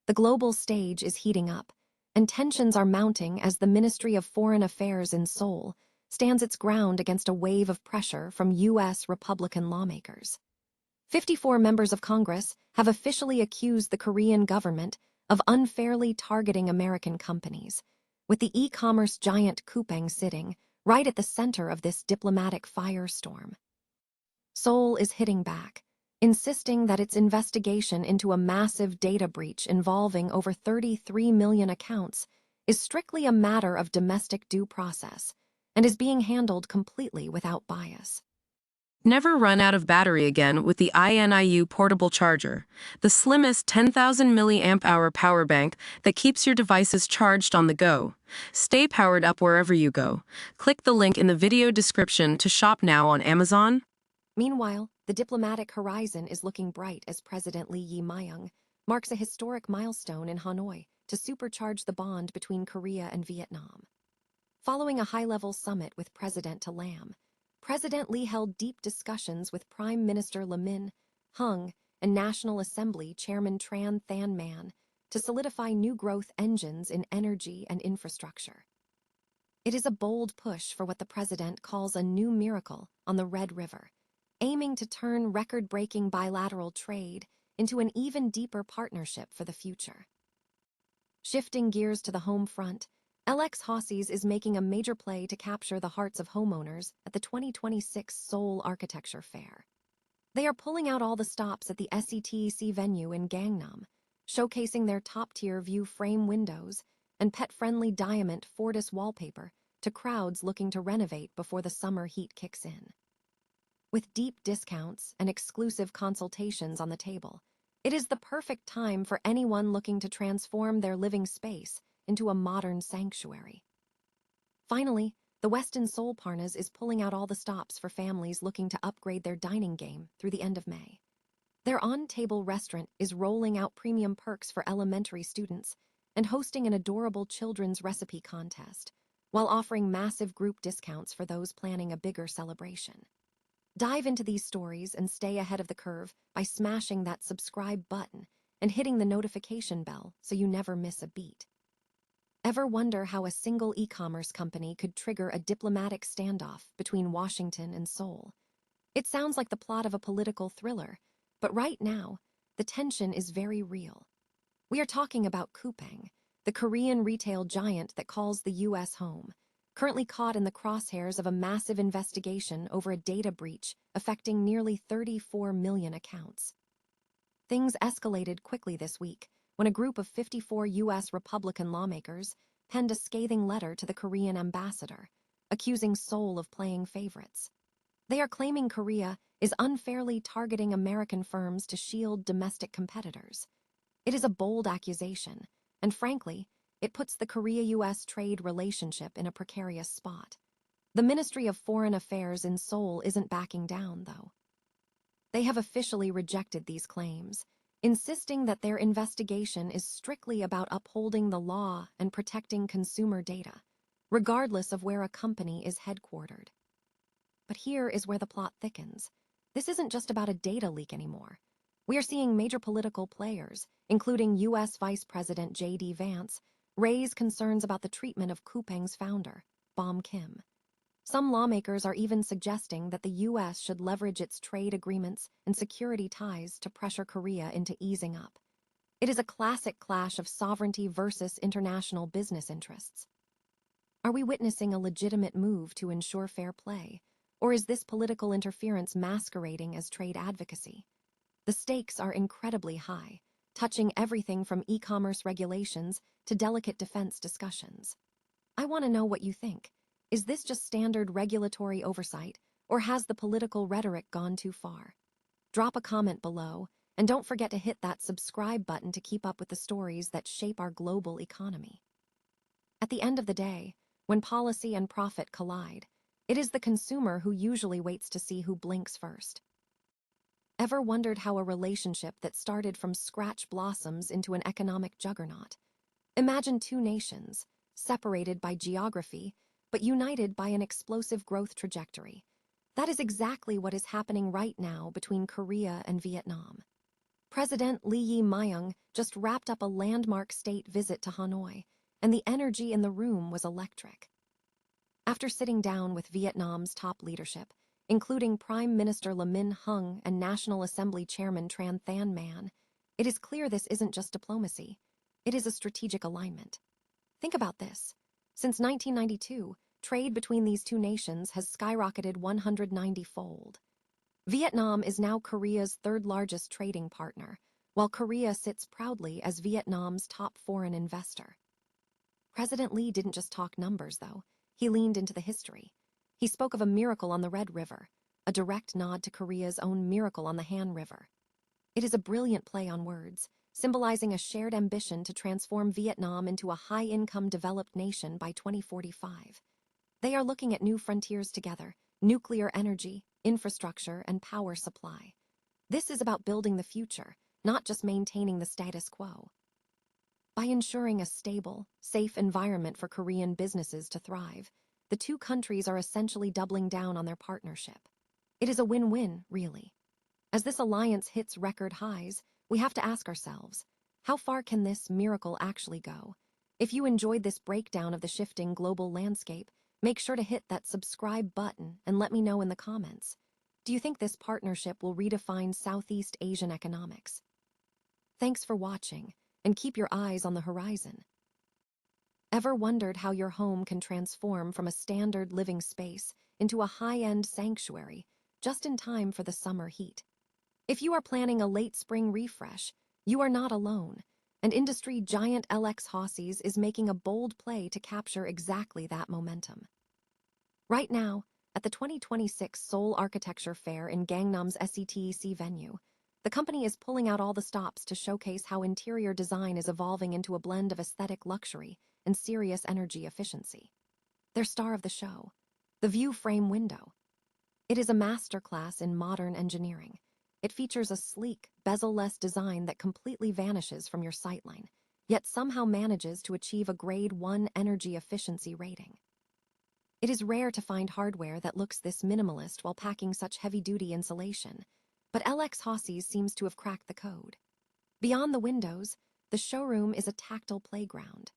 The global stage is heating up, and tensions are mounting as the Ministry of Foreign Affairs in Seoul stands its ground against a wave of pressure from U.S. Republican lawmakers. 54 members of Congress have officially accused the Korean government of unfairly targeting American companies, with the e-commerce giant Coupang sitting right at the center of this diplomatic firestorm. Seoul is hitting back, insisting that its investigation into a massive data breach involving over 33 million accounts is strictly a matter of domestic due process and is being handled completely without bias. Never run out of battery again with the INIU portable charger, the slimmest 10,000 mAh power bank that keeps your devices charged on the go. Stay powered up wherever you go. Click the link in the video description to shop now on Amazon. Meanwhile, the diplomatic horizon is looking bright as President Lee Jae Myung marks a historic milestone in Hanoi to supercharge the bond between Korea and Vietnam. Following a high-level summit with President Lam, President Lee held deep discussions with Prime Minister Lee Jae-myung and National Assembly Chairman Tran Thanh Man to solidify new growth engines in energy and infrastructure. It is a bold push for what the president calls a new miracle on the Red River, aiming to turn record-breaking bilateral trade into an even deeper partnership for the future. Shifting gears to the home front, LX Hausys is making a major play to capture the hearts of homeowners at the 2026 Seoul Architecture Fair. They are pulling out all the stops at the SETC venue in Gangnam, showcasing their top-tier view frame windows and pet-friendly diamond Fortis wallpaper to crowds looking to renovate before the summer heat kicks in. With deep discounts and exclusive consultations on the table, it is the perfect time for anyone looking to transform their living space into a modern sanctuary. Finally, the Westin Seoul Parnas is pulling out all the stops for families looking to upgrade their dining game through the end of May. Their on-table restaurant is rolling out premium perks for elementary students and hosting an adorable children's recipe contest, while offering massive group discounts for those planning a bigger celebration. Dive into these stories and stay ahead of the curve by smashing that subscribe button and hitting the notification bell so you never miss a beat. Ever wonder how a single e-commerce company could trigger a diplomatic standoff between Washington and Seoul? It sounds like the plot of a political thriller, but right now, the tension is very real. We are talking about Coupang, the Korean retail giant that calls the U.S. home, currently caught in the crosshairs of a massive investigation over a data breach affecting nearly 34 million accounts. Things escalated quickly this week when a group of 54 U.S. Republican lawmakers penned a scathing letter to the Korean ambassador, accusing Seoul of playing favorites. They are claiming Korea is unfairly targeting American firms to shield domestic competitors. It is a bold accusation, and frankly, it puts the Korea-U.S. trade relationship in a precarious spot. The Ministry of Foreign Affairs in Seoul isn't backing down, though. They have officially rejected these claims, insisting that their investigation is strictly about upholding the law and protecting consumer data, regardless of where a company is headquartered. But here is where the plot thickens. This isn't just about a data leak anymore. We are seeing major political players, including U.S. Vice President J.D. Vance, raise concerns about the treatment of Coupang's founder, Bom Kim. Some lawmakers are even suggesting that the U.S. should leverage its trade agreements and security ties to pressure Korea into easing up. It is a classic clash of sovereignty versus international business interests. Are we witnessing a legitimate move to ensure fair play, or is this political interference masquerading as trade advocacy? The stakes are incredibly high, touching everything from e-commerce regulations to delicate defense discussions. I want to know what you think. Is this just standard regulatory oversight, or has the political rhetoric gone too far? Drop a comment below, and don't forget to hit that subscribe button to keep up with the stories that shape our global economy. At the end of the day, when policy and profit collide, it is the consumer who usually waits to see who blinks first. Ever wondered how a relationship that started from scratch blossoms into an economic juggernaut? Imagine two nations, separated by geography, but united by an explosive growth trajectory. That is exactly what is happening right now between Korea and Vietnam. President Lee Jae Myung just wrapped up a landmark state visit to Hanoi, and the energy in the room was electric. After sitting down with Vietnam's top leadership, including Prime Minister Lee Min Hung and National Assembly Chairman Tran Than Man, it is clear this isn't just diplomacy, it is a strategic alignment. Think about this. Since 1992, trade between these two nations has skyrocketed 190-fold. Vietnam is now Korea's third-largest trading partner, while Korea sits proudly as Vietnam's top foreign investor. President Lee didn't just talk numbers, though. He leaned into the history. He spoke of a miracle on the Red River, a direct nod to Korea's own miracle on the Han River. It is a brilliant play on words, symbolizing a shared ambition to transform Vietnam into a high-income developed nation by 2045. They are looking at new frontiers together: nuclear energy, infrastructure, and power supply. This is about building the future, not just maintaining the status quo. By ensuring a stable, safe environment for Korean businesses to thrive, the two countries are essentially doubling down on their partnership. It is a win-win, really. As this alliance hits record highs, we have to ask ourselves, how far can this miracle actually go? If you enjoyed this breakdown of the shifting global landscape, make sure to hit that subscribe button and let me know in the comments. Do you think this partnership will redefine Southeast Asian economics? Thanks for watching, and keep your eyes on the horizon. Ever wondered how your home can transform from a standard living space into a high-end sanctuary just in time for the summer heat? If you are planning a late spring refresh, you are not alone, and industry giant LX Hausys is making a bold play to capture exactly that momentum. Right now, at the 2026 Seoul Architecture Fair in Gangnam's SETEC venue, the company is pulling out all the stops to showcase how interior design is evolving into a blend of aesthetic luxury and serious energy efficiency. Their star of the show, the view frame window. It is a masterclass in modern engineering. It features a sleek, bezel-less design that completely vanishes from your sightline, yet somehow manages to achieve a Grade 1 energy efficiency rating. It is rare to find hardware that looks this minimalist while packing such heavy-duty insulation, but LX Hausys seems to have cracked the code. Beyond the windows, the showroom is a tactile playground.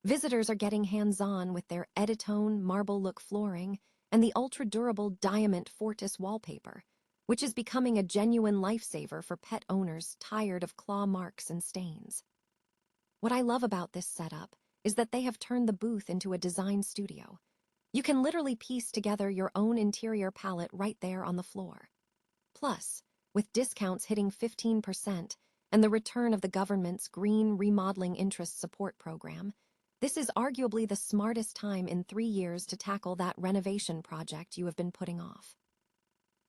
Visitors are getting hands-on with their Editone marble-look flooring and the ultra-durable Diamant Fortis wallpaper, which is becoming a genuine lifesaver for pet owners tired of claw marks and stains. What I love about this setup is that they have turned the booth into a design studio. You can literally piece together your own interior palette right there on the floor. Plus, with discounts hitting 15% and the return of the government's Green Remodeling Interest Support Program, this is arguably the smartest time in 3 years to tackle that renovation project you have been putting off.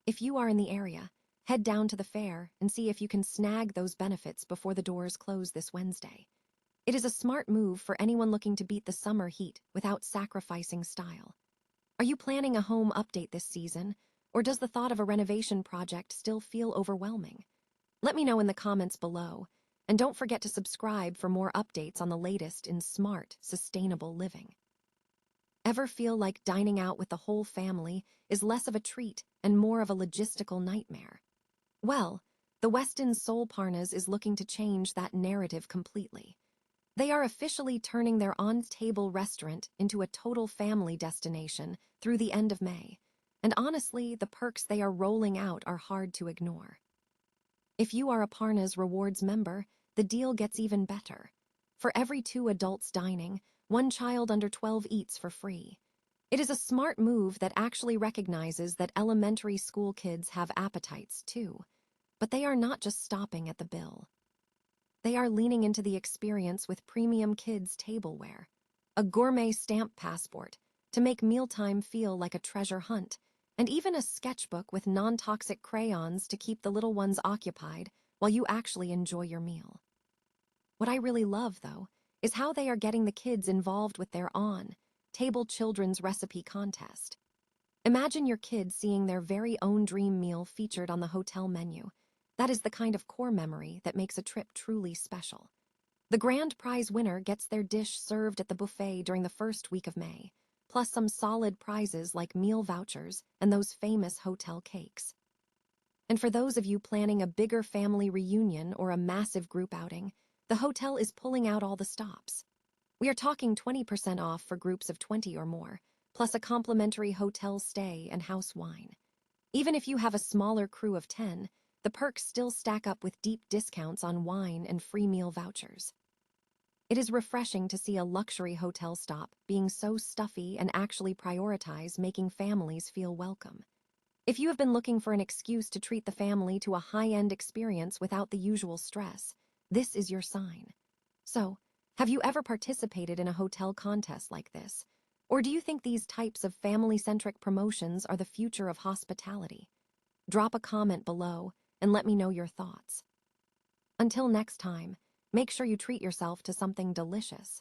If you are in the area, head down to the fair and see if you can snag those benefits before the doors close this Wednesday. It is a smart move for anyone looking to beat the summer heat without sacrificing style. Are you planning a home update this season, or does the thought of a renovation project still feel overwhelming? Let me know in the comments below, and don't forget to subscribe for more updates on the latest in smart, sustainable living. Ever feel like dining out with the whole family is less of a treat and more of a logistical nightmare? Well, the Westin Seoul Parnas is looking to change that narrative completely. They are officially turning their on-table restaurant into a total family destination through the end of May, and honestly, the perks they are rolling out are hard to ignore. If you are a Parnas Rewards member, the deal gets even better. For every 2 adults dining, 1 child under 12 eats for free. It is a smart move that actually recognizes that elementary school kids have appetites too. But they are not just stopping at the bill. They are leaning into the experience with premium kids' tableware, a gourmet stamp passport to make mealtime feel like a treasure hunt, and even a sketchbook with non-toxic crayons to keep the little ones occupied while you actually enjoy your meal. What I really love, though, is how they are getting the kids involved with their on-table children's recipe contest. Imagine your kids seeing their very own dream meal featured on the hotel menu. That is the kind of core memory that makes a trip truly special. The grand prize winner gets their dish served at the buffet during the first week of May, plus some solid prizes like meal vouchers and those famous hotel cakes. And for those of you planning a bigger family reunion or a massive group outing, the hotel is pulling out all the stops. We are talking 20% off for groups of 20 or more, plus a complimentary hotel stay and house wine. Even if you have a smaller crew of 10, the perks still stack up with deep discounts on wine and free meal vouchers. It is refreshing to see a luxury hotel stop being so stuffy and actually prioritize making families feel welcome. If you have been looking for an excuse to treat the family to a high-end experience without the usual stress, this is your sign. So, have you ever participated in a hotel contest like this? Or do you think these types of family-centric promotions are the future of hospitality? Drop a comment below and let me know your thoughts. Until next time, make sure you treat yourself to something delicious.